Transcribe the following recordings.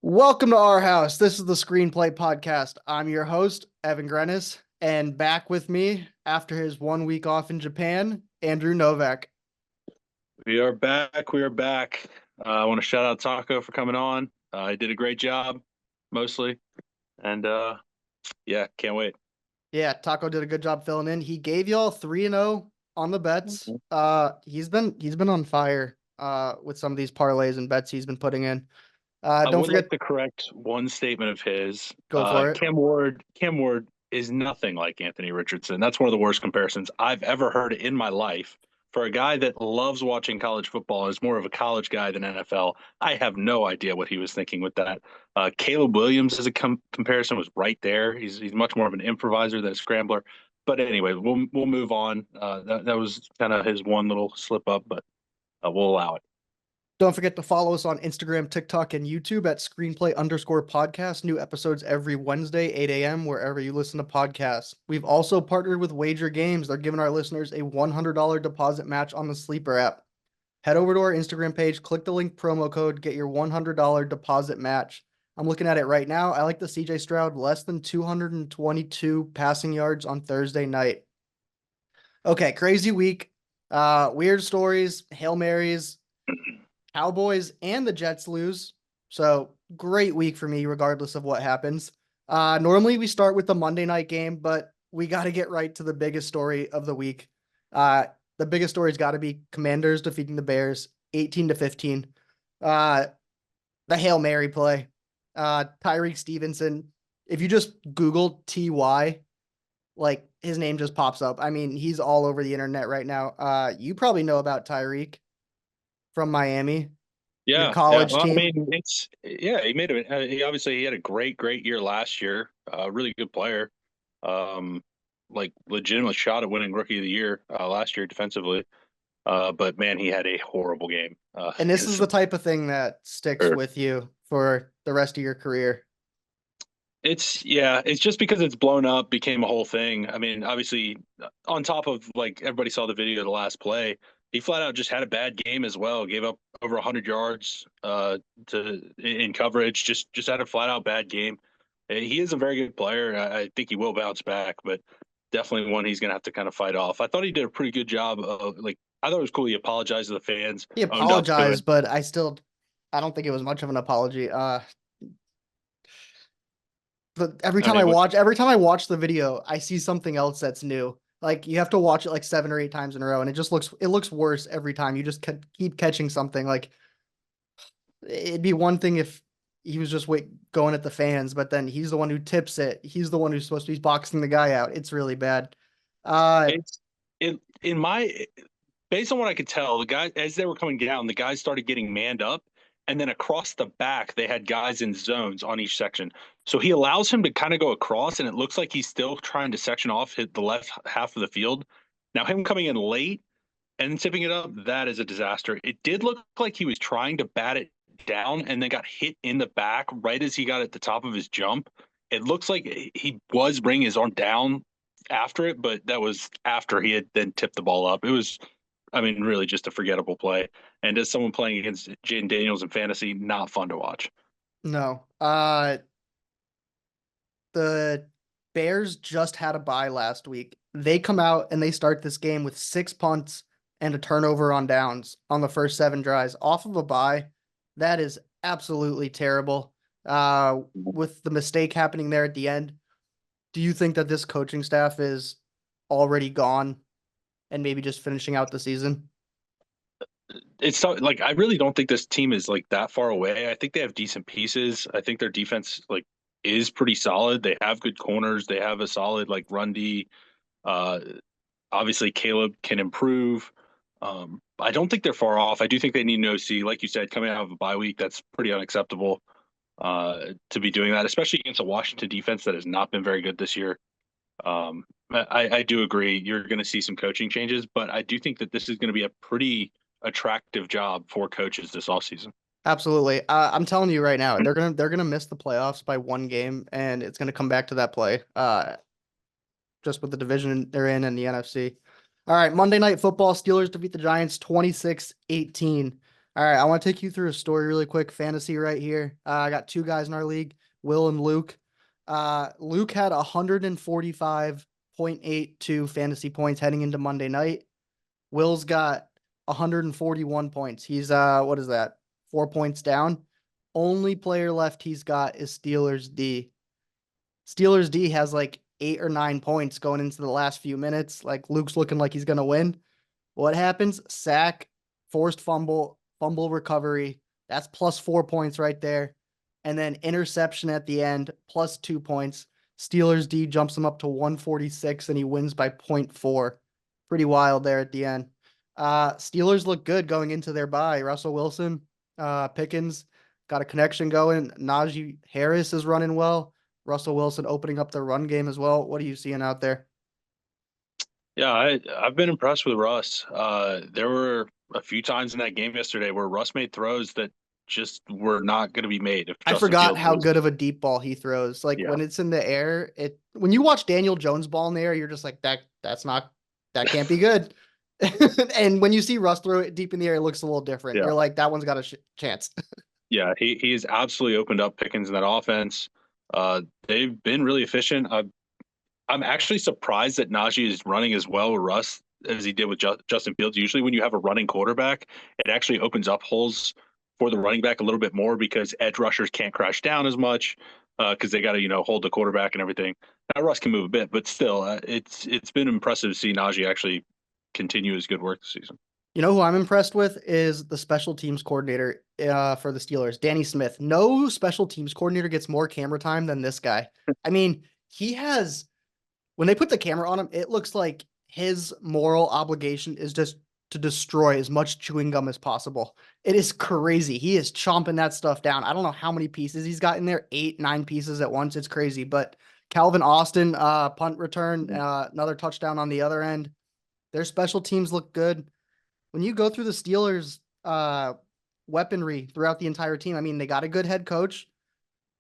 Welcome to our house. This is the Screenplay Podcast. I'm your host, Evan Grenis, and back with me after his 1 week off in Japan, Andrew Novak. We are back. We are back. I want to shout out Taco for coming on. He did a great job, mostly, and yeah, can't wait. Yeah, Taco did a good job filling in. He gave y'all 3-0 on the bets. Mhm. He's been on fire with some of these parlays and bets he's been putting in. I Don't would forget, like to correct one statement of his. go for it. Cam Ward is nothing like Anthony Richardson. That's one of the worst comparisons I've ever heard in my life. For a guy that loves watching college football, is more of a college guy than NFL. I have no idea what he was thinking with that. Caleb Williams, as a comparison, was right there. He's much more of an improviser than a scrambler. But anyway, we'll move on. That was kind of his one little slip up, but we'll allow it. Don't forget to follow us on Instagram, TikTok, and YouTube at screenplay_podcast. New episodes every Wednesday, 8 a.m., wherever you listen to podcasts. We've also partnered with Wager Games. They're giving our listeners a $100 deposit match on the Sleeper app. Head over to our Instagram page, click the link promo code, get your $100 deposit match. I'm looking at it right now. I like the CJ Stroud less than 222 passing yards on Thursday night. Okay, crazy week. Weird stories, Hail Marys. Cowboys and the Jets lose. So great week for me, regardless of what happens. Normally we start with the Monday night game, but we got to get right to the biggest story of the week. The biggest story's got to be Commanders defeating the Bears 18-15. Uh, the Hail Mary play. Tyreek Stevenson. If you just Google TY, like his name just pops up. I mean, he's all over the internet right now. You probably know about Tyreek from Miami, your Yeah, yeah. college Well, I team. mean, yeah. He obviously he had a great year last year. Really good player. Um, like legitimate shot at winning Rookie of the Year last year defensively. But man, he had a horrible game. And this is the type of thing that sticks Or- with you for the rest of your career. it's just because it's blown up, became a whole thing. I mean, obviously, on top of like everybody saw the video of the last play, he flat out just had a bad game as well. Gave up over 100 yards to in coverage. Just had a flat out bad game. He is a very good player. I think he will bounce back, but definitely one he's gonna have to kind of fight off. I thought he did a pretty good job of like. I thought it was cool. He apologized to the fans, He owned up to it. apologized, but I don't think it was much of an apology. But I mean, every time I watch the video, I see something else that's new. Like you have to watch it like 7 or 8 times in a row, and it looks worse every time. You just keep catching something. Like it'd be one thing if he was just going at the fans, but then he's the one who tips it. He's the one who's supposed to be boxing the guy out. It's really bad. Uh, it's it in my based on what I could tell, the guy as they were coming down, the guys started getting manned up, and then across the back they had guys in zones on each section. So he allows him to kind of go across, and it looks like he's still trying to section off hit the left half of the field. Now him coming in late and tipping it up, that is a disaster. It did look like he was trying to bat it down and then got hit in the back right as he got at the top of his jump. It looks like he was bringing his arm down after it, but that was after he had then tipped the ball up. It was, I mean, really just a forgettable play. And as someone playing against Jaden Daniels in fantasy, not fun to watch. no. The Bears just had a bye last week. They come out and they start this game with 6 punts and a turnover on downs on the first 7 drives off of a bye. That is absolutely terrible. With the mistake happening there at the end, do you think that this coaching staff is already gone and maybe just finishing out the season? It's so, like I really don't think this team is like that far away. I think they have decent pieces. I think their defense like is pretty solid. They have good corners. They have a solid like run D. Uh, Obviously, Caleb can improve. I don't think they're far off. I do think they need an OC, like you said, coming out of a bye week. That's pretty unacceptable to be doing that, especially against a Washington defense that has not been very good this year. I do agree. You're going to see some coaching changes, but I do think that this is going to be a pretty attractive job for coaches this offseason. Absolutely. I'm telling you right now, they're gonna miss the playoffs by 1 game, and it's gonna come back to that play. Just with the division they're in and the NFC. All right, Monday Night Football, Steelers defeat the Giants 26-18. All right, I want to take you through a story really quick. Fantasy right here. I got two guys in our league, Will and Luke. Luke had 145.82 fantasy points heading into Monday night. Will's got 141 points. He's what is that? 4 points down. Only player left he's got is Steelers D. Steelers D has like 8 or 9 points going into the last few minutes. Like Luke's looking like he's gonna win. What happens? Sack, forced fumble, fumble recovery. That's plus 4 points right there. And then interception at the end, plus 2 points. Steelers D jumps him up to 146 and he wins by point 0.4. Pretty wild there at the end. Steelers look good going into their bye. Russell Wilson, Pickens got a connection going. Najee Harris is running well. Russell Wilson opening up the run game as well. What are you seeing out there? Yeah, I've been impressed with Russ. There were a few times in that game yesterday where Russ made throws that just were not going to be made if I Justin forgot Fields how was. good of a deep ball he throws. Like Yeah, when it's in the air, it when you watch Daniel Jones ball in the air, you're just like that can't be good. And when you see Russ throw it deep in the air, it looks a little different. yeah, You're like that one's got a chance. yeah. He has absolutely opened up Pickens in that offense. They've been really efficient. I'm actually surprised that Najee is running as well with Russ as he did with Justin Fields. Usually, when you have a running quarterback, it actually opens up holes for the running back a little bit more because edge rushers can't crash down as much because they got to hold the quarterback and everything. Now Russ can move a bit, but still, it's been impressive to see Najee actually continue his good work this season. You know who I'm impressed with is the special teams coordinator for the Steelers, Danny Smith. No special teams coordinator gets more camera time than this guy. I mean, he has when they put the camera on him, it looks like his moral obligation is just to destroy as much chewing gum as possible. It is crazy. He is chomping that stuff down. I don't know how many pieces he's got in there, 8, 9 pieces at once. It's crazy. But Calvin Austin, punt return, another touchdown on the other end. Their special teams look good. When you go through the Steelers' weaponry throughout the entire team, I mean, they got a good head coach.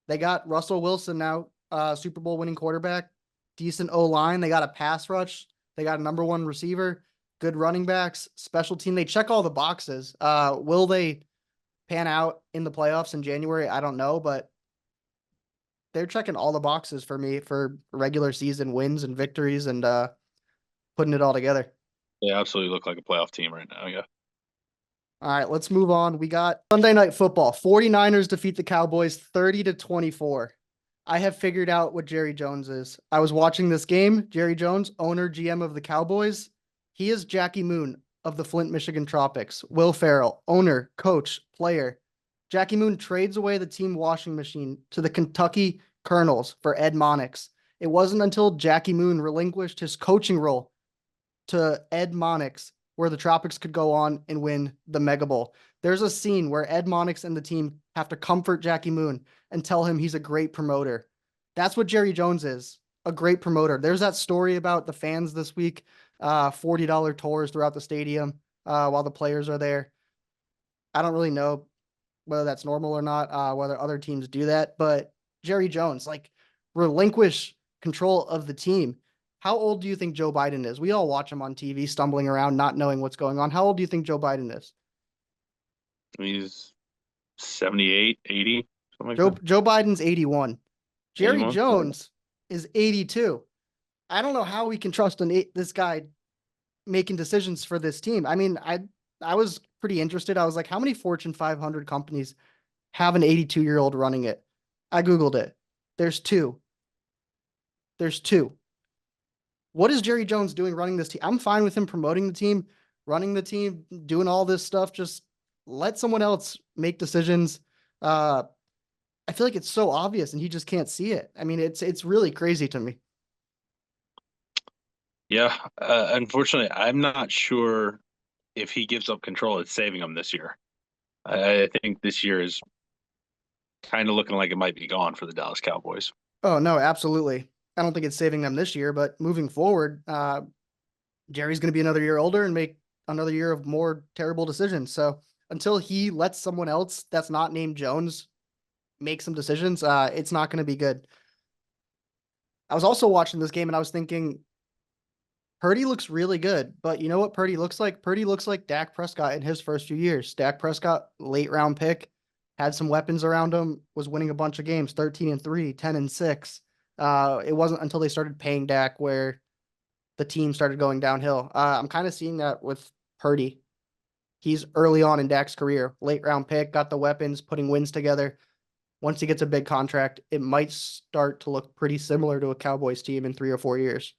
They got Russell Wilson now, Super Bowl winning quarterback, decent O line. They got a pass rush. They got a number one receiver, good running backs, special team. They check all the boxes. Will they pan out in the playoffs in January? I don't know, but they're checking all the boxes for me for regular season wins and victories and putting it all together. They absolutely look like a playoff team right now. Yeah. All right, let's move on. We got Sunday Night Football. 49ers defeat the Cowboys 30-24. I have figured out what Jerry Jones is. I was watching this game. Jerry Jones, owner, GM of the Cowboys. He is Jackie Moon of the Flint, Michigan Tropics. Will Ferrell, owner, coach, player. Jackie Moon trades away the team washing machine to the Kentucky Colonels for Ed Monix. It wasn't until Jackie Moon relinquished his coaching role to Ed Monix where the Tropics could go on and win the Mega Bowl. There's a scene where Ed Monix and the team have to comfort Jackie Moon and tell him he's a great promoter. That's what Jerry Jones is, a great promoter. There's that story about the fans this week, $40 tours throughout the stadium while the players are there. I don't really know whether that's normal or not, whether other teams do that, but Jerry Jones, like relinquish control of the team. How old do you think Joe Biden is? We all watch him on TV stumbling around, not knowing what's going on. How old do you think Joe Biden is? He's 78, 80, something like Joe that. Joe Biden's 81. Jerry 81. Jones is 82. I don't know how we can trust this guy making decisions for this team. I mean, I was pretty interested. I was like, how many Fortune 500 companies have an 82-year-old running it? I Googled it. There's two. There's two. What is Jerry Jones doing running this team? I'm fine with him promoting the team, running the team, doing all this stuff. Just let someone else make decisions. I feel like it's so obvious and he just can't see it. I mean, it's really crazy to me. Yeah. Unfortunately, I'm not sure if he gives up control, it's saving him this year. I think this year is kind of looking like it might be gone for the Dallas Cowboys. Oh no, absolutely. I don't think it's saving them this year, but moving forward, Jerry's going to be another year older and make another year of more terrible decisions. So until he lets someone else that's not named Jones make some decisions, it's not going to be good. I was also watching this game and I was thinking Purdy looks really good, but you know what Purdy looks like? Purdy looks like Dak Prescott in his first few years. Dak Prescott, late round pick, had some weapons around him, was winning a bunch of games, 13-3, 10-6. It wasn't until they started paying Dak where the team started going downhill. I'm kind of seeing that with Purdy. He's early on in Dak's career, late round pick, got the weapons, putting wins together. Once he gets a big contract, it might start to look pretty similar to a Cowboys team in 3 or 4 years.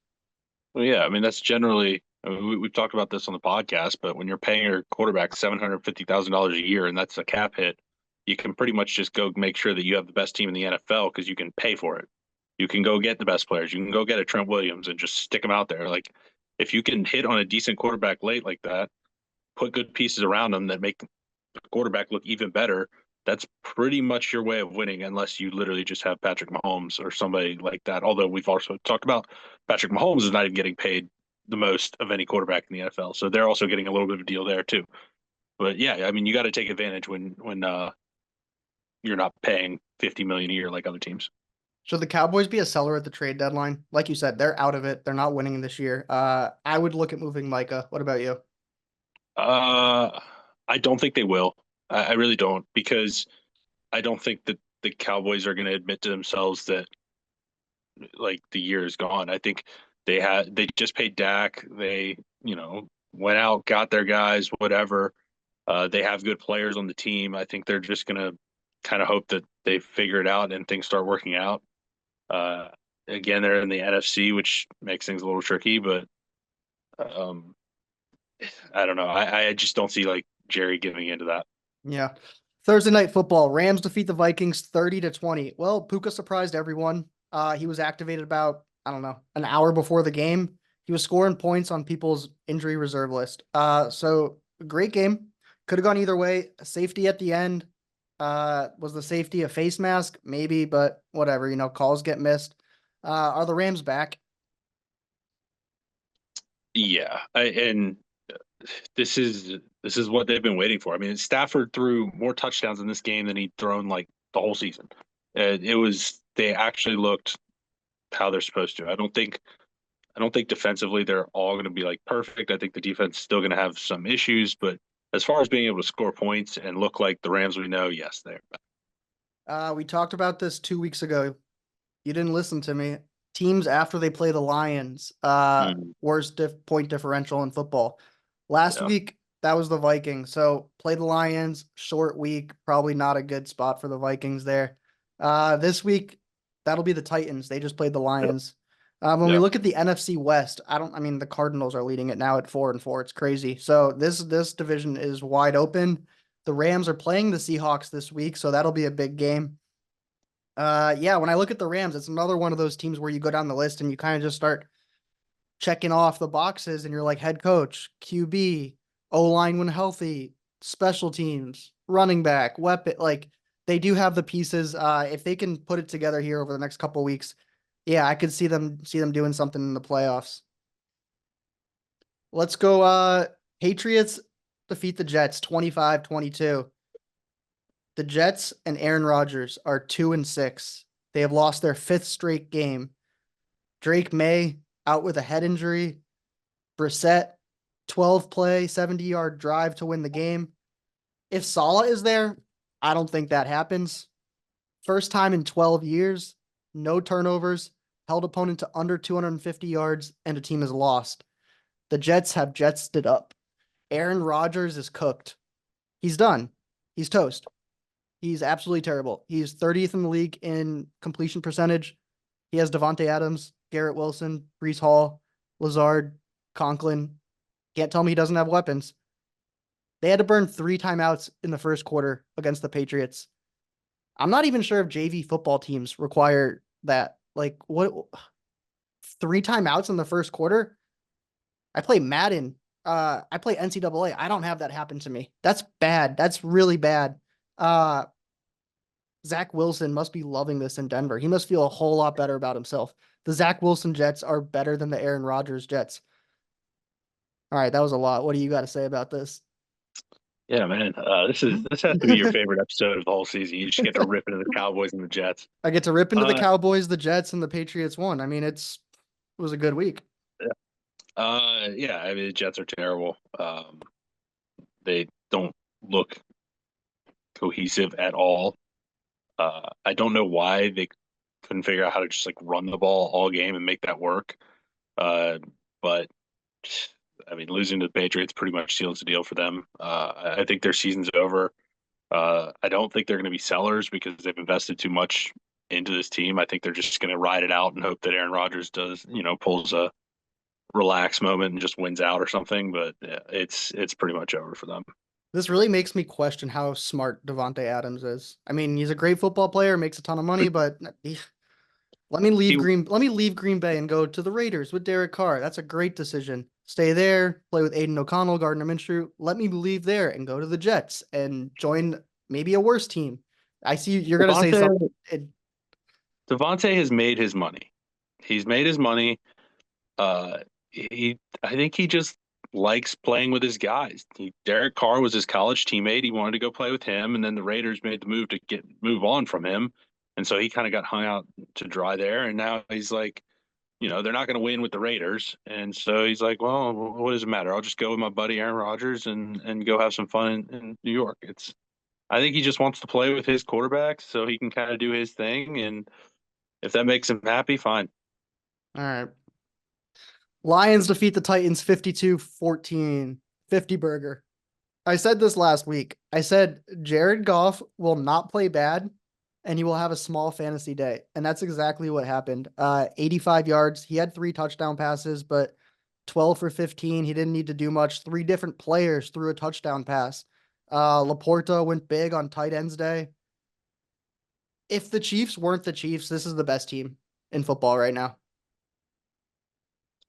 Well, yeah, I mean that's generally. I mean, we've talked about this on the podcast, but when you're paying your quarterback $750,000 a year, and that's a cap hit, you can pretty much just go make sure that you have the best team in the NFL because you can pay for it. You can go get the best players. You can go get a Trent Williams and just stick them out there. Like if you can hit on a decent quarterback late like that, put good pieces around them that make the quarterback look even better. That's pretty much your way of winning, unless you literally just have Patrick Mahomes or somebody like that. Although we've also talked about Patrick Mahomes is not even getting paid the most of any quarterback in the NFL, so they're also getting a little bit of a deal there too. But yeah, I mean, you got to take advantage when you're not paying 50 million a year like other teams. Should the Cowboys be a seller at the trade deadline? Like you said, they're out of it. They're not winning this year. I would look at moving Micah. What about you? Uh, I don't think they will. I really don't because I don't think that the Cowboys are going to admit to themselves that like the year is gone. I think they just paid Dak. They went out, got their guys, whatever. They have good players on the team. I think they're just gonna kind of hope that they figure it out and things start working out. Uh, Again, they're in the NFC, which makes things a little tricky, but um, I don't know. I just don't see like Jerry giving into that. Yeah. Thursday night football. Rams defeat the Vikings 30-20. Well, Puka surprised everyone. He was activated about, I don't know, an hour before the game. He was scoring points on people's injury reserve list. So great game. Could have gone either way. Safety at the end. Was the safety a face mask? Maybe, but whatever. Calls get missed. Are the Rams back? Yeah, and this is what they've been waiting for. I mean, Stafford threw more touchdowns in this game than he'd thrown like the whole season. It was they actually looked how they're supposed to. I don't think defensively they're all going to be like perfect. I think the defense is still going to have some issues, but as far as being able to score points and look like the Rams we know, yes, they're back. We talked about this 2 weeks ago. You didn't listen to me. Teams after they play the Lions, Mm, worst point differential in football. Last yeah, week, that was the Vikings. So play the Lions, short week, probably not a good spot for the Vikings there. This week, that'll be the Titans. They just played the yeah, Lions. When we yeah. look at the NFC West, I mean, the Cardinals are leading it now at 4-4. It's crazy. So this division is wide open. The Rams are playing the Seahawks this week, so that'll be a big game. Yeah, when I look at the Rams, it's another one of those teams where you go down the list and you kind of just start checking off the boxes and you're like head coach, QB, O-line when healthy, special teams, running back, weapon. Like they do have the pieces. If they can put it together here over the next couple of weeks, yeah, I could see them doing something in the playoffs. Let's go Patriots defeat the Jets 25-22. The Jets and Aaron Rodgers are 2-6. They have lost their fifth straight game. Drake May out with a head injury. Brissett, 12 play, 70-yard drive to win the game. If Saleh is there, I don't think that happens. First time in 12 years, no turnovers, held opponent to under 250 yards, and a team is lost. The Jets have jetsed it up. Aaron Rodgers is cooked. He's done. He's toast. He's absolutely terrible. He's 30th in the league in completion percentage. He has Devontae Adams, Garrett Wilson, Brees Hall, Lazard, Conklin. Can't tell me he doesn't have weapons. They had to burn 3 timeouts in the first quarter against the Patriots. I'm not even sure if JV football teams require that. Like, what? 3 timeouts in the first quarter? I play Madden. I play NCAA. I don't have that happen to me. That's bad. That's really bad. Uh, Zach Wilson must be loving this in Denver. He must feel a whole lot better about himself. The Zach Wilson Jets are better than the Aaron Rodgers Jets. All right, that was a lot. What do you got to say about this? Yeah, man. This has to be your favorite episode of the whole season. You just get to rip into the Cowboys and the Jets. I get to rip into the Uh, Cowboys, the Jets, and the Patriots won. I mean, it was a good week. Yeah, I mean the Jets are terrible. They don't look cohesive at all. I don't know why they couldn't figure out how to just like run the ball all game and make that work. Uh, but I mean, losing to the Patriots pretty much seals the deal for them. I think their season's over. I don't think they're going to be sellers because they've invested too much into this team. I think they're just going to ride it out and hope that Aaron Rodgers does, pulls a relax moment and just wins out or something. But yeah, it's pretty much over for them. This really makes me question how smart Devonte Adams is. I mean, he's a great football player, makes a ton of money, but He Let me leave Green Bay and go to the Raiders with Derek Carr. That's a great decision. Stay there, play with Aiden O'Connell, Gardner Minshew. Let me leave there and go to the Jets and join maybe a worse team. I see you're gonna say something. Devontae Devontae has made his money. He's made his money. Uh, I think he just likes playing with his guys. Derek Carr was his college teammate. He wanted to go play with him, and then the Raiders made the move to move on from him, and so he kind of got hung out to dry there. And now he's like, they're not going to win with the Raiders, and so he's like, well, what does it matter? I'll just go with my buddy Aaron Rodgers and go have some fun in New York. I think he just wants to play with his quarterback so he can kind of do his thing, and if that makes him happy, fine. All right. Lions defeat the Titans 52-14. 50 burger. I said this last week. I said Jared Goff will not play bad and he will have a small fantasy day. And that's exactly what happened. 85 yards. He had 3 touchdown passes, but 12 for 15. He didn't need to do much. 3 different players threw a touchdown pass. Laporta went big on tight ends day. If the Chiefs weren't the Chiefs, this is the best team in football right now.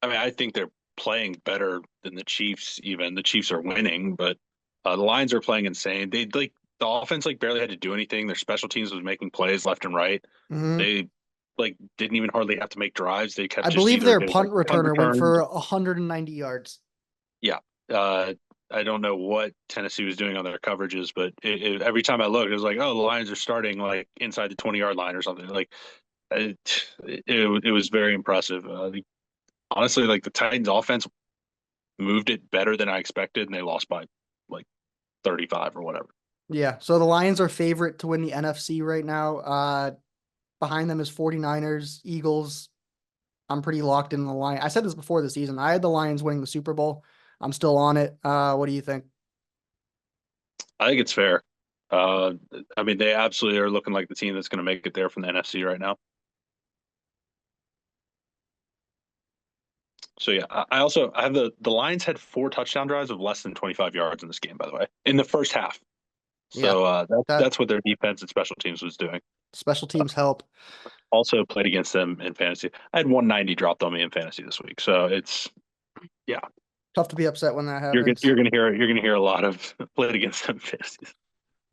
I mean, I think they're playing better than the Chiefs. Even the Chiefs are winning, but the Lions are playing insane. They like the offense like barely had to do anything. Their special teams was making plays left and right. Mm-hmm. They like didn't even hardly have to make drives. They kept I just believe either their doing like punt punt returner went returns. for 190 yards. Yeah. I don't know what Tennessee was doing on their coverages, but every time I looked, it was like, oh, the Lions are starting like inside the 20-yard line or something. Like it was very impressive. Honestly, like the Titans offense moved it better than I expected, and they lost by like 35 or whatever. Yeah. So the Lions are favorite to win the NFC right now. Behind them is 49ers, Eagles. I'm pretty locked in the line. I said this before the season. I had the Lions winning the Super Bowl. I'm still on it. What do you think? I think it's fair. Uh, I mean, they absolutely are looking like the team that's going to make it there from the NFC right now. So yeah, I have the Lions had 4 touchdown drives of less than 25 yards in this game, by the way, in the first half. Yeah, So that that's what their defense and special teams was doing. special teams help. Also played against them in fantasy. I had 190 dropped on me in fantasy this week, so it's yeah. Tough to be upset when that happens. You're gonna hear a lot of played against them in fantasy.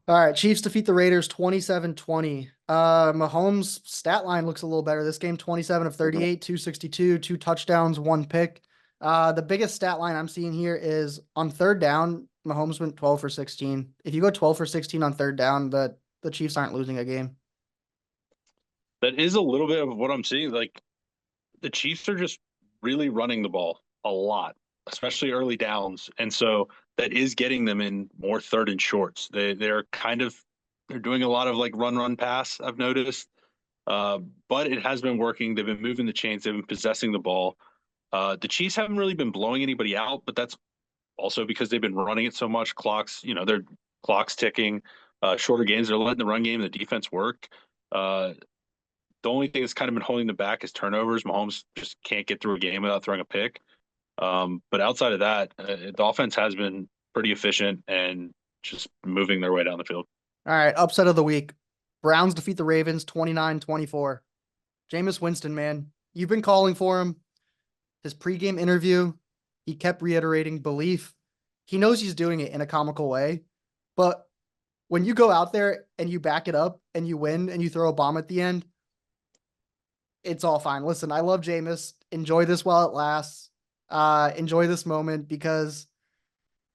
All right, Chiefs defeat the Raiders 27-20. Mahomes' stat line looks a little better. This game, 27 of 38, 262, 2 touchdowns, 1 pick. The biggest stat line I'm seeing here is on third down, Mahomes went 12 for 16. If you go 12 for 16 on third down, the Chiefs aren't losing a game. That is a little bit of what I'm seeing. Like the Chiefs are just really running the ball a lot, especially early downs, and so that is getting them in more third and shorts. They're doing a lot of like run pass. I've noticed, but it has been working. They've been moving the chains. They've been possessing the ball. The Chiefs haven't really been blowing anybody out, but that's also because they've been running it so much. Their clocks ticking. Shorter games, they're letting the run game and the defense work. Uh, the only thing that's kind of been holding them back is turnovers. Mahomes just can't get through a game without throwing a pick. But outside of that, the offense has been pretty efficient and just moving their way down the field. All right, upset of the week. Browns defeat the Ravens 29-24. Jameis Winston, man, you've been calling for him. His pregame interview, he kept reiterating belief. He knows he's doing it in a comical way, but when you go out there and you back it up and you win and you throw a bomb at the end, it's all fine. Listen, I love Jameis. Enjoy this while it lasts. Enjoy this moment because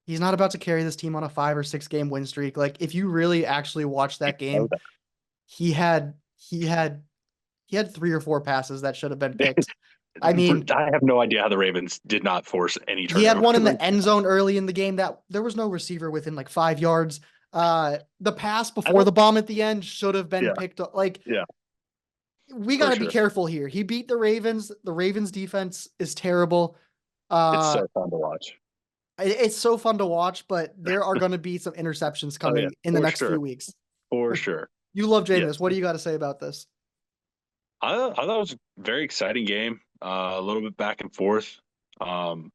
he's not about to carry this team on a 5 or 6 game win streak. Like if you really actually watch that game, he had 3 or 4 passes that should have been picked. I mean, I have no idea how the Ravens did not force any he had one in turnovers. the end zone early in the game that there was no receiver within like 5 yards. The pass I before don't. the bomb at the end should have been Yeah, picked up. Like, yeah, we got for to be sure. careful here. He beat the Ravens. The Ravens defense is terrible. It's Uh, so fun to watch. it's so fun to watch, but there are going to be some interceptions Oh yeah, coming in the for next few sure, weeks. for But sure. you love Jameis. Yes, What do you got to say about this? I thought it was a very exciting game. A little bit back and forth. Um,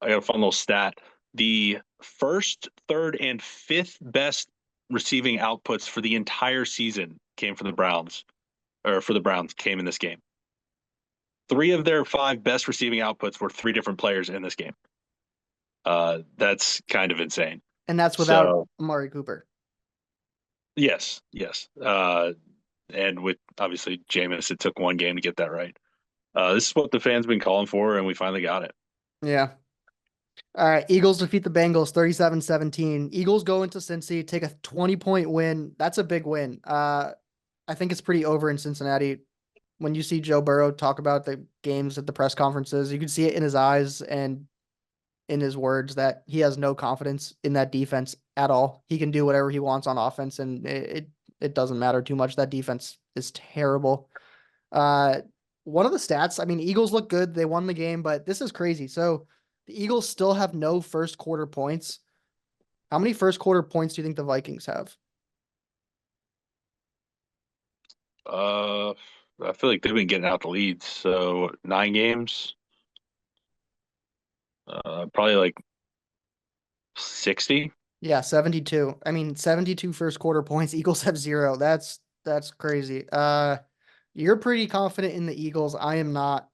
I got a fun little stat. The first, third, and fifth best receiving outputs for the entire season came from the Browns, or for the Browns came in this game. Three of their five best receiving outputs were three different players in this game. That's kind of insane. And that's without So Amari Cooper. yes, yes. And with obviously Jameis, it took one game to get that right. This is what the fans been calling for, and we finally got it. Yeah. All right. Eagles defeat the Bengals 37-17. Eagles go into Cincy, take a 20-point win. That's a big win. I think it's pretty over in Cincinnati. When you see Joe Burrow talk about the games at the press conferences, you can see it in his eyes and in his words that he has no confidence in that defense at all. He can do whatever he wants on offense, and it doesn't matter too much. That defense is terrible. Uh, One of the stats, I mean, Eagles look good. They won the game, but this is crazy. So the Eagles still have no first quarter points. How many first quarter points do you think the Vikings have? Uh, I feel like they've been getting out the leads. So 9 games, probably like 60. Yeah, 72. I mean, 72 first quarter points. Eagles have zero. That's crazy. You're pretty confident in the Eagles. I am not.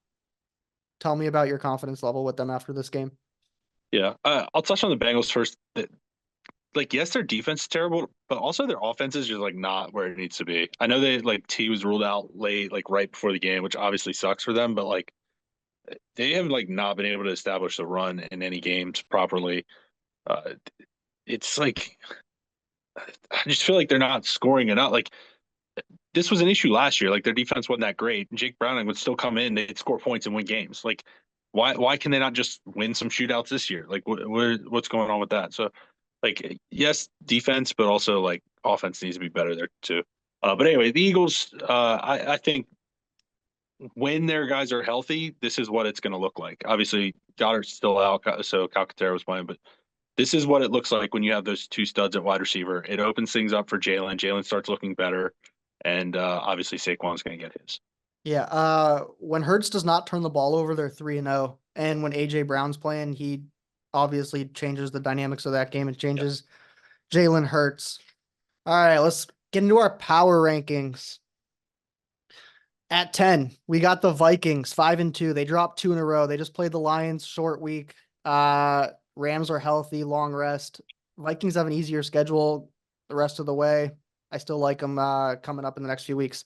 Tell me about your confidence level with them after this game. Yeah, I'll touch on the Bengals first. Like, yes, their defense is terrible, but also their offense is just like not where it needs to be. I know they like T was ruled out late, like right before the game, which obviously sucks for them, but like they have like not been able to establish the run in any games properly. Uh, it's like I just feel like they're not scoring enough. Like this was an issue last year. Like their defense wasn't that great. Jake Browning would still come in, they'd score points and win games. Like why can they not just win some shootouts this year? Like what's going on with that? So like yes, defense, but also like offense needs to be better there too. But anyway, the Eagles, I think when their guys are healthy, this is what it's going to look like. Obviously, Goddard's still out, so Calcaterra was playing, but this is what it looks like when you have those two studs at wide receiver. It opens things up for Jalen. Jalen starts looking better, and obviously Saquon's going to get his. Yeah, when Hurts does not turn the ball over, they're 3-0. And when AJ Brown's playing, he obviously changes the dynamics of that game and Yeah. changes Jalen Hurts. All right, let's get into our power rankings. At 10, we got the Vikings 5-2. They dropped two in a row. They just played the Lions short week. Rams are healthy, long rest. Vikings have an easier schedule the rest of the way. I still like them coming up in the next few weeks.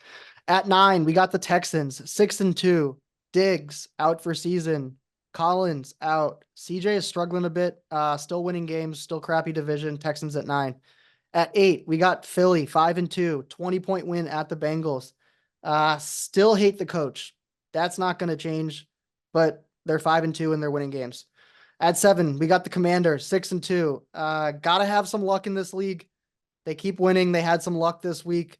At 9, we got the Texans 6-2. Diggs out for season. Collins out. CJ is struggling a bit. Still winning games. Still crappy division. Texans at 9. At 8, we got Philly 5-2. 20-point win at the Bengals. Still hate the coach. That's not going to change, but they're 5-2 and they're winning games. At 7, we got the Commanders 6-2. Gotta have some luck in this league. They keep winning. They had some luck this week.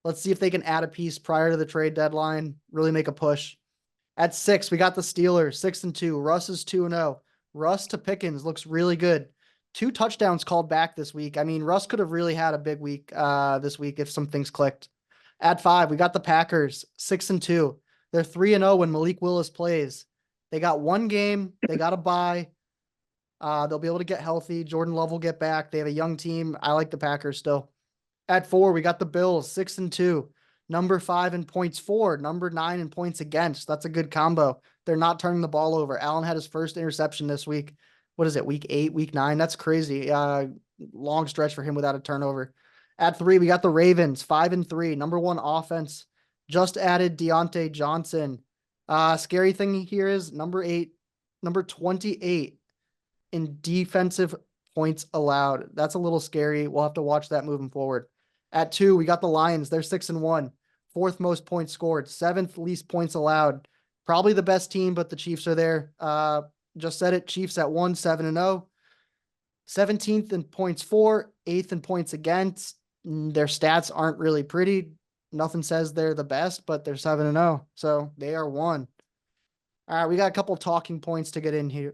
Let's see if they can add a piece prior to the trade deadline, really make a push. At 6, we got the Steelers 6-2. Russ is 2-0. Russ to Pickens looks really good. 2 touchdowns called back this week. I mean, Russ could have really had a big week this week if some things clicked. At 5, we got the Packers 6-2. They're 3-0 when Malik Willis plays. They got one game. They got a bye. They'll be able to get healthy. Jordan Love will get back. They have a young team. I like the Packers still. At 4, we got the Bills 6-2. Number 5 in points for, number 9 in points against. That's a good combo. They're not turning the ball over. Allen had his first interception this week. What is it, week 8, week 9? That's crazy. Long stretch for him without a turnover. At 3, we got the Ravens 5-3. Number 1 offense. Just added Deontay Johnson. Scary thing here is number 28 in defensive points allowed. That's a little scary. We'll have to watch that moving forward. At 2, we got the Lions. They're 6-1. 4th most points scored. 7th least points allowed. Probably the best team, but the Chiefs are there. Just said it. Chiefs at 1-7-0. 17th in points for, 8th in points against. Their stats aren't really pretty. Nothing says they're the best, but they're 7-0. So they are 1. All right, we got a couple talking points to get in here.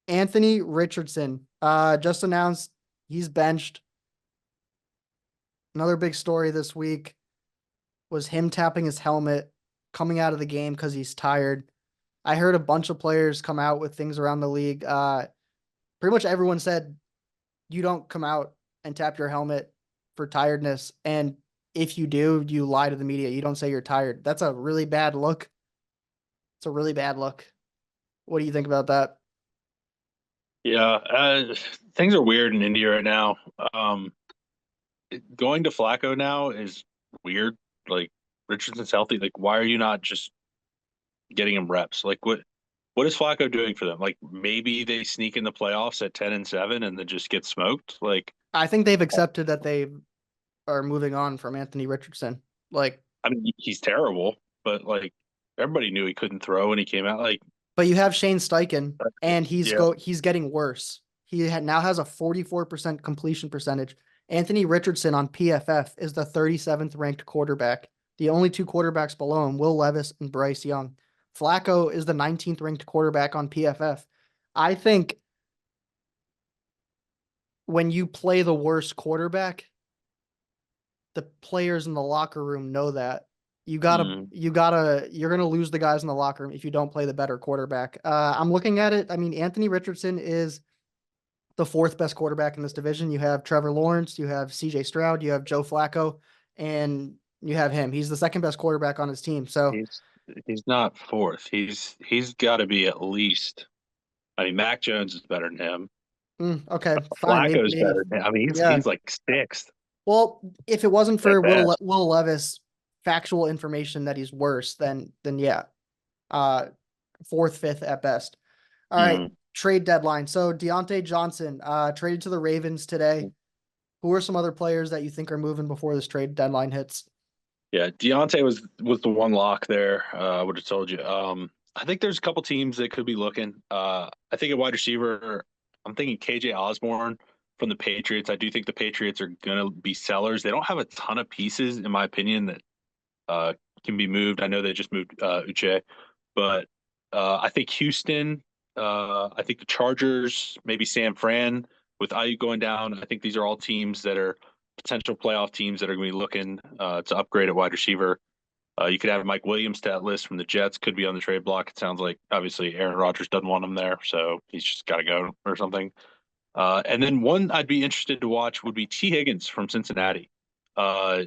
Anthony Richardson just announced he's benched. Another big story this week was him tapping his helmet coming out of the game because he's tired. I heard a bunch of players come out with things around the league. Pretty much everyone said you don't come out and tap your helmet for tiredness. And if you do, you lie to the media. You don't say you're tired. That's a really bad look. It's a really bad look. What do you think about that? Yeah, things are weird in India right now. Going to Flacco now is weird. Like Richardson's healthy. Like, why are you not just getting him reps? Like, what is Flacco doing for them? Like, maybe they sneak in the playoffs at 10-7 and then just get smoked. Like, I think they've accepted that they are moving on from Anthony Richardson. Like, I mean, he's terrible, but like everybody knew he couldn't throw when he came out. Like, but you have Shane Steichen, and yeah, he's getting worse. Now has a 44% completion percentage. Anthony Richardson on PFF is the 37th ranked quarterback. The only two quarterbacks below him, Will Levis and Bryce Young. Flacco is the 19th ranked quarterback on PFF. I think when you play the worst quarterback, the players in the locker room know that. mm, You're gonna lose the guys in the locker room if you don't play the better quarterback. I'm looking at it. I mean, Anthony Richardson is the fourth best quarterback in this division. You have Trevor Lawrence, you have CJ Stroud, you have Joe Flacco, and you have him. He's the second best quarterback on his team. So, he's he's not fourth. He's got to be at least. I mean, Mac Jones is better than him. okay, fine. Flacco's Maybe, better than him. I mean, yeah. he's like sixth Well, if it wasn't at for best. Will Levis factual information that he's worse, then yeah, uh, fourth, fifth at best. All right, Mm. trade deadline. So Deontay Johnson traded to the Ravens today. Who are some other players that you think are moving before this trade deadline hits? Yeah, Deontay was the one lock there. I would have told you. I think there's a couple teams that could be looking. I think at wide receiver, I'm thinking KJ Osborne from the Patriots. I do think the Patriots are going to be sellers. They don't have a ton of pieces, in my opinion, that uh, can be moved. I know they just moved Uche, but I think Houston. I think the Chargers, maybe San Fran with IU going down. I think these are all teams that are potential playoff teams that are going to be looking to upgrade at wide receiver. You could add Mike Williams to that list from the Jets. Could be on the trade block. It sounds like obviously Aaron Rodgers doesn't want him there, so he's just got to go or something. And then one I'd be interested to watch would be T. Higgins from Cincinnati. Uh,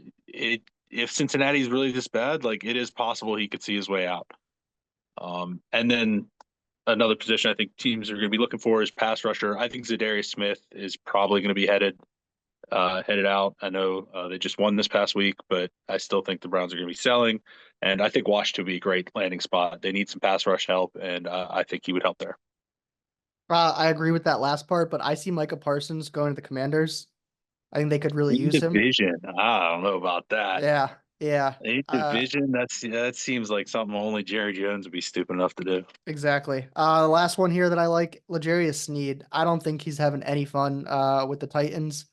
if Cincinnati is really this bad, like it is possible he could see his way out. And then another position I think teams are going to be looking for is pass rusher. I think Zadarius Smith is probably going to be headed out. I know they just won this past week, but I still think the Browns are going to be selling. And I think Washington would be a great landing spot. They need some pass rush help, and I think he would help there. I agree with that last part, but I see Micah Parsons going to the Commanders. I think they could really In use him. division, I don't know about that. Yeah, yeah. In division, that seems like something only Jerry Jones would be stupid enough to do. Exactly. The last one here that I like, L'Jarius Sneed. I don't think he's having any fun with the Titans.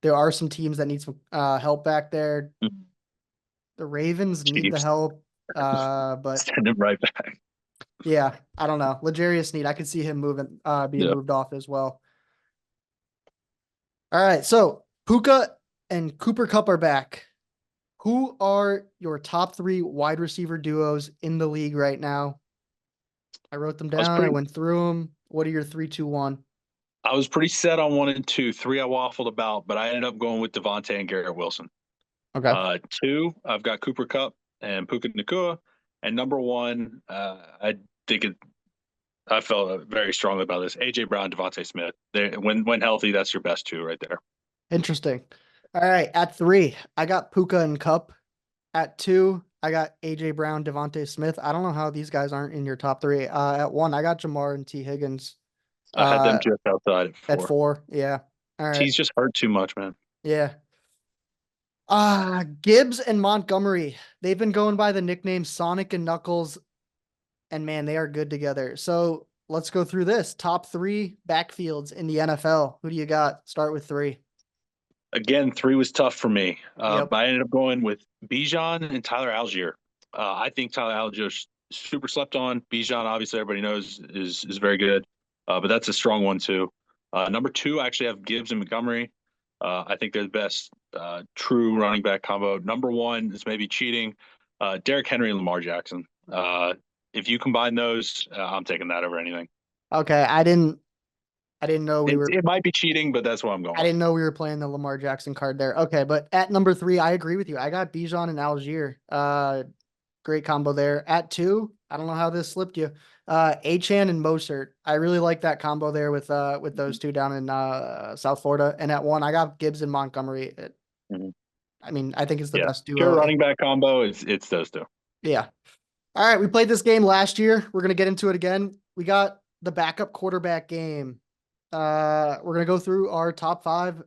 There are some teams that need some help back there. The Ravens need the Chiefs help. But send him right back. yeah, I don't know. L'Jarius Sneed, I could see him being Yeah, moved off as well. All right, so Puka and Cooper Kupp are back. Who are your top three wide receiver duos in the league right now? I wrote them I was down. I pretty. went through them. What are your three, two, one? I was pretty set on 1 and 2. 3, I waffled about, but I ended up going with Devontae and Garrett Wilson. Okay. 2, I've got Cooper Cup and Puka Nakua, and number 1, I think it. I felt very strongly about this. AJ Brown, Devontae Smith. When healthy, that's your best two right there. Interesting. All right. At three, I got Puka and Cup. At two, I got AJ Brown, Devontae Smith. I don't know how these guys aren't in your top three. At one, I got Jamar and T. Higgins. I had them Uh, just outside at at 4. four. Yeah. All right. T's just hurt too much, man. Yeah. Gibbs and Montgomery. They've been going by the nickname Sonic and Knuckles and man, they are good together. So let's go through this. Top three backfields in the NFL. Who do you got? Start with three. Again, three was tough for me, Yep. but I ended up going with Bijan and Tyler Algier. I think Tyler Algier is super slept on. Bijan, obviously, everybody knows is very good, but that's a strong one too. Number two, I actually have Gibbs and Montgomery. I think they're the best true running back combo. Number one is maybe cheating. Derrick Henry and Lamar Jackson. If you combine those, I'm taking that over anything. Okay. I didn't know we were It might be cheating, but that's what I'm I going. didn't know we were playing the Lamar Jackson card there. Okay, but at number three, I agree with you. I got Bijan and Algier. Great combo there. At two, I don't know how this slipped you. Achan and Mostert. I really like that combo there with those two down in South Florida. And at one, I got Gibbs and Montgomery. Mhm. I mean, I think it's the Yeah, best pure duo. running back combo. It's those two. Yeah. All right, we played this game last year. We're gonna get into it again. We got the backup quarterback game. We're gonna go through our top five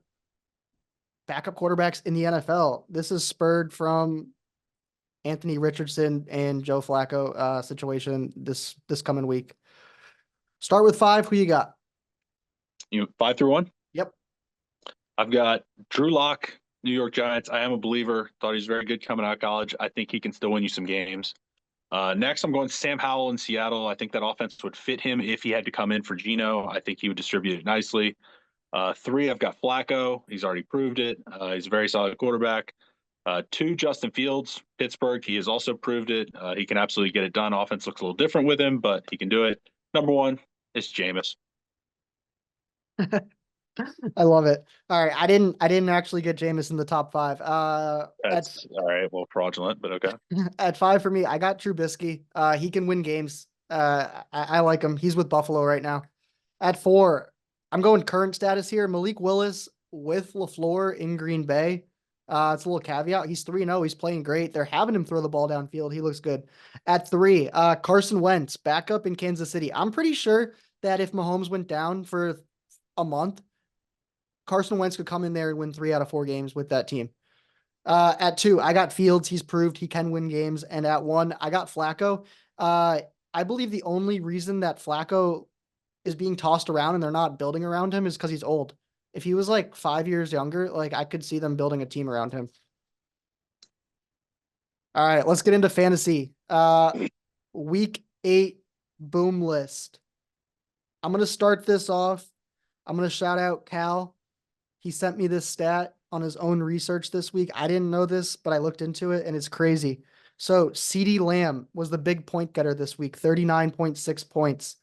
backup quarterbacks in the NFL. This is spurred from Anthony Richardson and Joe Flacco situation this coming week. Start with five. Who you got? You 5 through 1. Yep. I've got Drew Lock, New York Giants. I am a believer. Thought he's very good coming out of college. I think he can still win you some games. Next, I'm going Sam Howell in Seattle. I think that offense would fit him if he had to come in for Geno. I think he would distribute it nicely. Three, I've got Flacco. He's already proved it. He's a very solid quarterback. Two, Justin Fields, Pittsburgh. He has also proved it. He can absolutely get it done. Offense looks a little different with him, but he can do it. Number one is Jameis. I love it. All right. I didn't actually get Jameis in the top five. That's all right. Well, fraudulent, but okay. At five for me, I got Trubisky. He can win games. I like him. He's with Buffalo right now. At four, I'm going current status here. Malik Willis with LaFleur in Green Bay. It's a little caveat. He's 3-0. He's playing great. They're having him throw the ball downfield. He looks good. At three, Carson Wentz, backup in Kansas City. I'm pretty sure that if Mahomes went down for a month, Carson Wentz could come in there and win 3 out of 4 games with that team. At two, I got Fields. He's proved he can win games. And at one, I got Flacco. I believe the only reason that Flacco is being tossed around and they're not building around him is because he's old. If he was like 5 years younger, like I could see them building a team around him. All right, let's get into fantasy. Week 8 boom list. I'm gonna start this off. I'm gonna shout out Cal. He sent me this stat on his own research this week. I didn't know this, but I looked into it and it's crazy. So CeeDee Lamb was the big point getter this week, 39.6 points.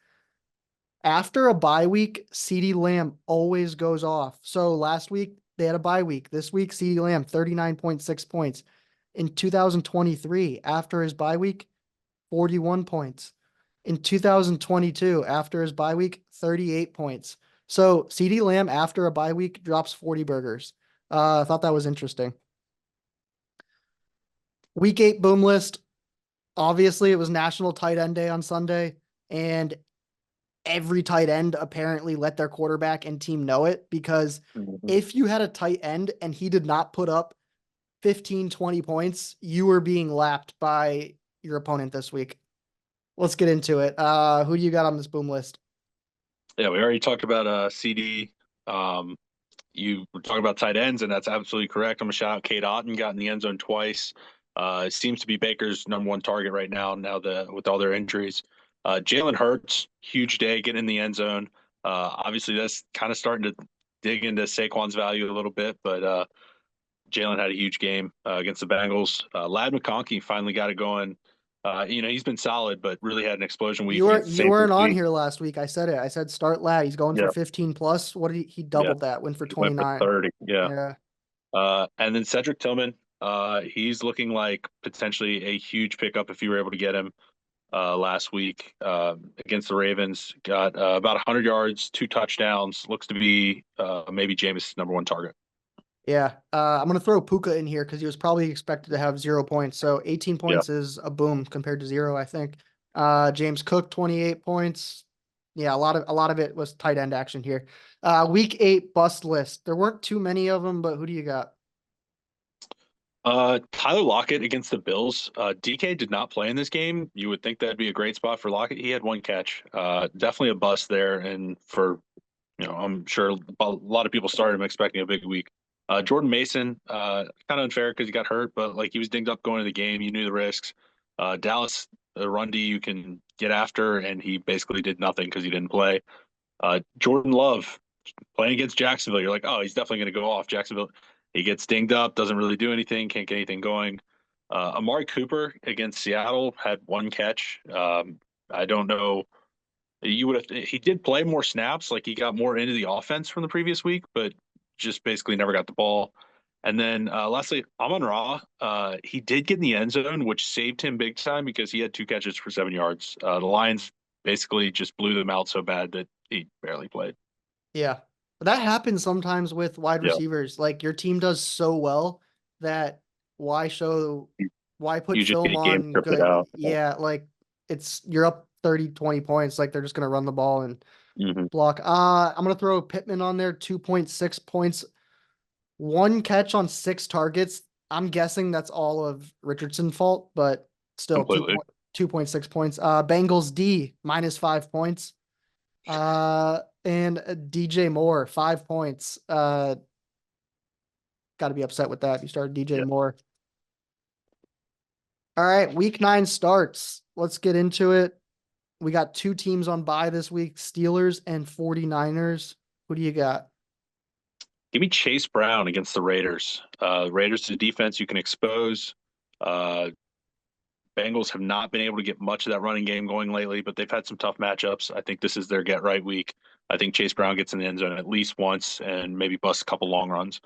After a bye week, CeeDee Lamb always goes off. So last week they had a bye week. This week, CeeDee Lamb, 39.6 points. In 2023, after his bye week, 41 points. In 2022, after his bye week, 38 points. So CeeDee Lamb, after a bye week, drops 40 burgers. I thought that was interesting. Week 8 boom list. Obviously, it was National Tight End Day on Sunday, and every tight end apparently let their quarterback and team know it, because Mhm. if you had a tight end and he did not put up 15, 20 points, you were being lapped by your opponent this week. Let's get into it. Who do you got on this boom list? Yeah, we already talked about CD. Um, you were talking about tight ends, and that's absolutely correct. I'm gonna shout out Kate Otten, got in the end zone twice. It seems to be Baker's number one target right now. Now with all their injuries, Jalen Hurts, huge day, getting in the end zone. Obviously, that's kind of starting to dig into Saquon's value a little bit, but Jalen had a huge game against the Bengals. Lad McConkey finally got it going. He's been solid, but really had an explosion You week weren't against the you Saints this weren't on week. here last week. I said it. I said start Lad. He's going for Yeah, 15 plus. What did he yeah, doubled that, went for he went for 29. 30. Yeah. Yeah. And then Cedric Tillman, he's looking like potentially a huge pickup if you were able to get him last week against the Ravens. Got about 100 yards, 2 touchdowns. Looks to be maybe Jameis' number one target. Yeah. I'm gonna throw Puka in here because he was probably expected to have 0 points. So 18 Yeah. points is a boom compared to 0, I think. James Cook, 28 points. Yeah, a lot of it was tight end action here. Week 8 bust list. There weren't too many of them, but who do you got? Tyler Lockett against the Bills. DK did not play in this game. You would think that'd be a great spot for Lockett. He had one catch. Definitely a bust there, and I'm sure a lot of people started him expecting a big week. Jordan Mason, kind of unfair because he got hurt, but like he was dinged up going to the game. You knew the risks. Dallas, the run D you can get after, and he basically did nothing because he didn't play. Jordan Love playing against Jacksonville, you're like, oh, he's definitely going to go off. Jacksonville, he gets dinged up, doesn't really do anything, can't get anything going. Amari Cooper against Seattle had one catch. I don't know. You would have. He did play more snaps, like he got more into the offense from the previous week, but just basically never got the ball. And then lastly, Amon Ra, he did get in the end zone, which saved him big time because he had two catches for 7 yards. The Lions basically just blew them out so bad that he barely played. Yeah. But that happens sometimes with wide Yeah, receivers. Like your team does so well that why show why put you just get film a game on scripted good? out. Yeah, like you're up 30, 20 points, like they're just gonna run the ball and Mm-hmm. block. I'm gonna throw Pittman on there, 2.6 points, one catch on six targets. I'm guessing that's all of Richardson's fault, but still Completely. 2.6 points. Bengals D -5 points. And DJ Moore, 5 points. Got to be upset with that. You started DJ Yeah. Moore. All right, week 9 starts. Let's get into it. We got two teams on bye this week, Steelers and 49ers. Who do you got? Give me Chase Brown against the Raiders. Raiders is a defense you can expose. Uh, Bengals have not been able to get much of that running game going lately, but they've had some tough matchups. I think this is their get right week. I think Chase Brown gets in the end zone at least once and maybe busts a couple long runs.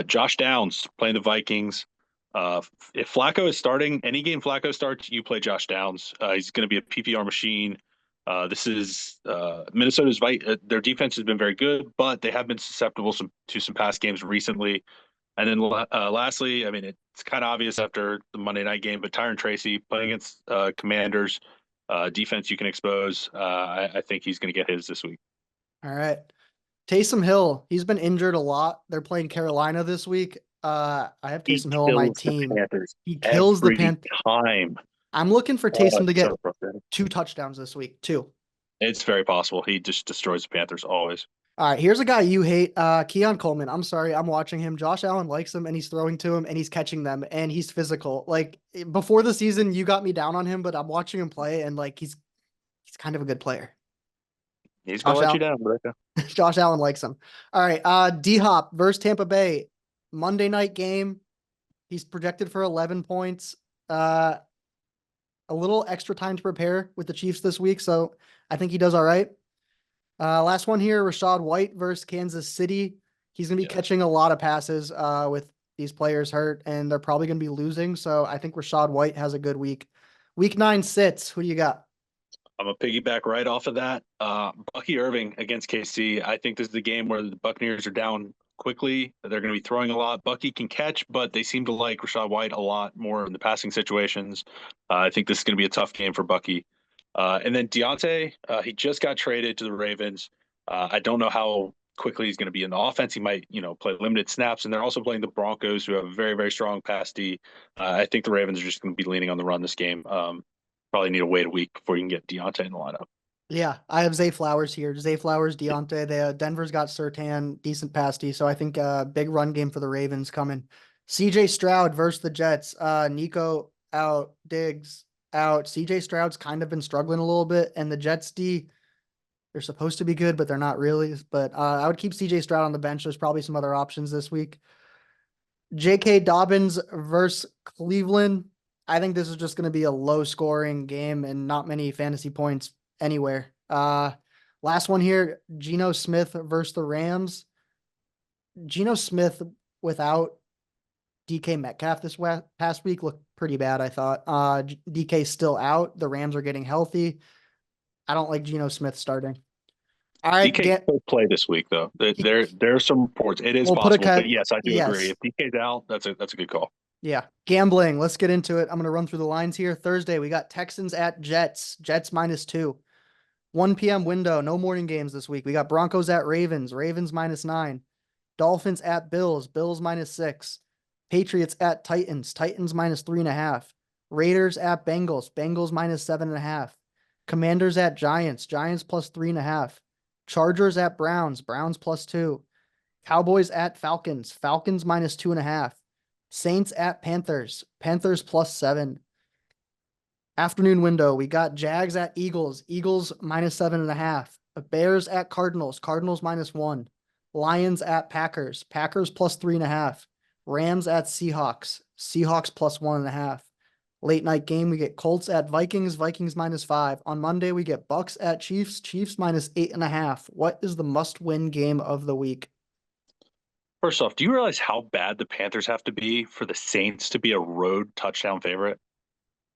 Josh Downs playing the Vikings. If Flacco is starting, any game Flacco starts, you play Josh Downs. He's going to be a PPR machine. This is Minnesota's their defense has been very good, but they have been susceptible to some past games recently. And then lastly, I mean, it's kind of obvious after the Monday night game, but Tyron Tracy playing against Commanders, defense you can expose. I think he's going to get his this week. All right. Taysom Hill, he's been injured a lot. They're playing Carolina this week. I have He Taysom Hill on my kills the team. Panthers He kills the every Pan. time. I'm looking for Oh, Taysom to it's so get frustrating. 2 touchdowns this week, too. It's very possible. He just destroys the Panthers always. All right, here's a guy you hate, Keon Coleman. I'm sorry, I'm watching him. Josh Allen likes him, and he's throwing to him, and he's catching them, and he's physical. Like before the season, you got me down on him, but I'm watching him play, and like he's kind of a good player. He's gonna Josh let you Allen, down, Rebecca. Josh Allen likes him. All right, D Hop versus Tampa Bay, Monday night game. He's projected for 11 points. Uh, a little extra time to prepare with the Chiefs this week, so I think he does all right. Last one here, Rashad White versus Kansas City. He's going to be Yes. catching a lot of passes with these players hurt, and they're probably going to be losing. So I think Rashad White has a good week. Week 9 sits. Who do you got? I'm a piggyback right off of that. Bucky Irving against KC. I think this is the game where the Buccaneers are down quickly. They're going to be throwing a lot. Bucky can catch, but they seem to like Rashad White a lot more in the passing situations. I think this is going to be a tough game for Bucky. And then Deontay, he just got traded to the Ravens. I don't know how quickly he's going to be in the offense. He might, play limited snaps, and they're also playing the Broncos, who have a very, very strong pass D. I think the Ravens are just going to be leaning on the run this game. Probably need to wait a week before you can get Deontay in the lineup. Yeah, I have Zay Flowers here. Zay Flowers, Deontay. Denver's got Surtain, decent pasty. So I think big run game for the Ravens coming. CJ Stroud versus the Jets. Nico out, Diggs out. CJ Stroud's kind of been struggling a little bit, and the Jets D, they're supposed to be good, but they're not really. But I would keep CJ Stroud on the bench. There's probably some other options this week. J.K. Dobbins versus Cleveland. I think this is just going to be a low scoring game and not many fantasy points anywhere. Last one here, Geno Smith versus the Rams. Geno Smith without DK Metcalf this past week looked pretty bad, I thought. DK's still out. The Rams are getting healthy. I don't like Geno Smith starting. All right, DK could play this week though. There are some reports. It is we'll put a possible, but cut. yes, I do agree. Yes. If DK's out, that's a good call. Yeah. Gambling. Let's get into it. I'm going to run through the lines here. Thursday, we got Texans at Jets. Jets -2. 1 p.m. window. No morning games this week. We got Broncos at Ravens. Ravens -9. Dolphins at Bills. Bills -6. Patriots at Titans. Titans minus 3.5. Raiders at Bengals. Bengals minus 7.5. Commanders at Giants. Giants plus 3.5. Chargers at Browns. Browns plus 2. Cowboys at Falcons. Falcons minus 2.5. Saints at Panthers. Panthers plus 7. Afternoon window, we got Jags at Eagles. Eagles minus 7.5. Bears at Cardinals. Cardinals minus 1. Lions at Packers. Packers plus 3.5. Rams at Seahawks. Seahawks plus 1.5. Late night game, we get Colts at Vikings. Vikings minus 5. On Monday, we get Bucks at Chiefs. Chiefs minus 8.5. What is the must-win game of the week? First off, do you realize how bad the Panthers have to be for the Saints to be a road touchdown favorite?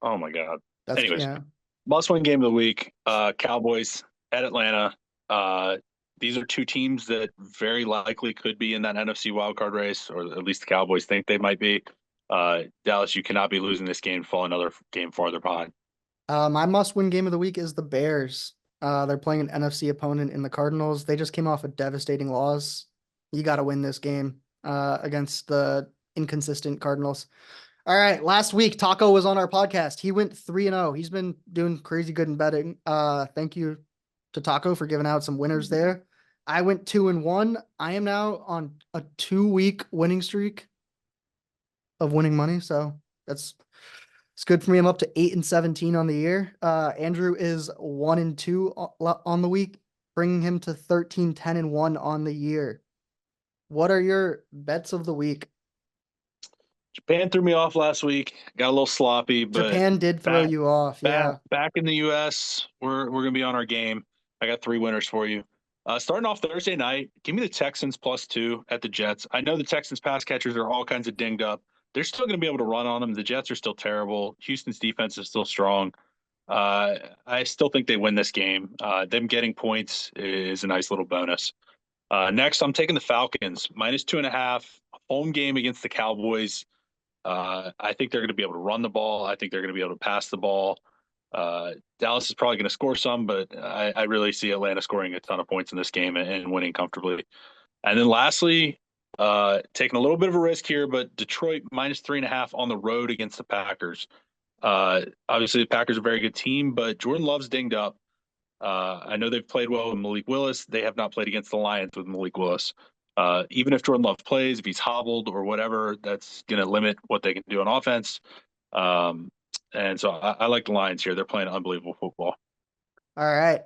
Oh my God. That's Anyways, yeah. must-win game of the week. Cowboys at Atlanta. These are two teams that very likely could be in that NFC wildcard race, or at least the Cowboys think they might be. Dallas, you cannot be losing this game, fall another game farther behind. My must-win game of the week is the Bears. They're playing an NFC opponent in the Cardinals. They just came off a devastating loss. You got to win this game against the inconsistent Cardinals. All right, last week Taco was on our podcast. He went 3-0. He's been doing crazy good in betting. Thank you to Taco for giving out some winners there. I went 2-1. I am now on a 2-week winning streak of winning money, so it's good for me. I'm up to 8-17 on the year. Andrew is 1-2 on the week, bringing him to 13-10-1 on the year. What are your bets of the week? Japan threw me off last week. Got a little sloppy, but Japan did throw you off. Yeah. back in the U.S., we're gonna be on our game. I got 3 winners for you. Starting off Thursday night, give me the Texans +2 at the Jets. I know the Texans pass catchers are all kinds of dinged up. They're still going to be able to run on them. The Jets are still terrible. Houston's defense is still strong. I still think they win this game. Them getting points is a nice little bonus. Next, I'm taking the Falcons -2.5 home game against the Cowboys. I think they're going to be able to run the ball. I think they're going to be able to pass the ball. Dallas is probably going to score some, but I really see Atlanta scoring a ton of points in this game and winning comfortably. And then lastly, taking a little bit of a risk here, but Detroit -3.5 on the road against the Packers. Obviously, the Packers are a very good team, but Jordan Love's dinged up. I know they've played well with Malik Willis. They have not played against the Lions with Malik Willis. Even if Jordan Love plays, if he's hobbled or whatever, that's going to limit what they can do on offense. And so I like the Lions here. They're playing unbelievable football. All right.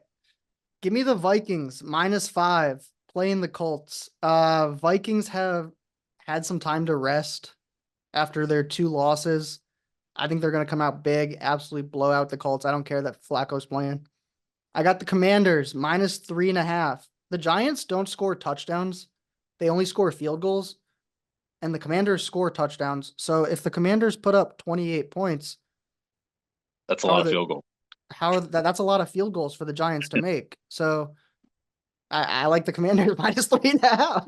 Give me the Vikings -5 playing the Colts. Vikings have had some time to rest after their 2 losses. I think they're going to come out big, absolutely blow out the Colts. I don't care that Flacco's playing. I got the Commanders -3.5. The Giants don't score touchdowns. They only score field goals, and the Commanders score touchdowns. So if the Commanders put up 28 points, that's a lot of field goals. That's a lot of field goals for the Giants to make. So I like the Commanders -3.5.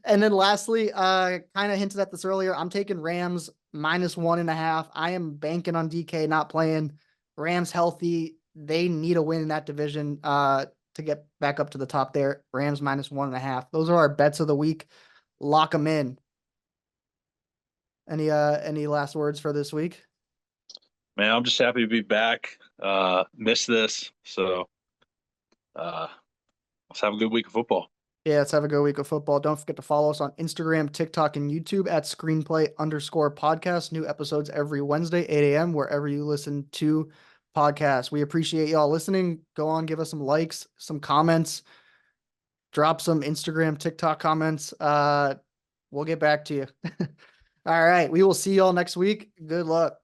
And then lastly, kind of hinted at this earlier. I'm taking Rams -1.5. I am banking on DK not playing. Rams healthy. They need a win in that division to get back up to the top there. Rams -1.5. Those are our bets of the week. Lock them in. Any last words for this week? Man, I'm just happy to be back. Missed this. So let's have a good week of football. Yeah, let's have a good week of football. Don't forget to follow us on Instagram, TikTok, and YouTube at screenplay_podcast. New episodes every Wednesday, 8 a.m., wherever you listen to podcasts. We appreciate y'all listening. Go on, give us some likes, some comments, drop some Instagram, TikTok comments. We'll get back to you. All right. We will see y'all next week. Good luck.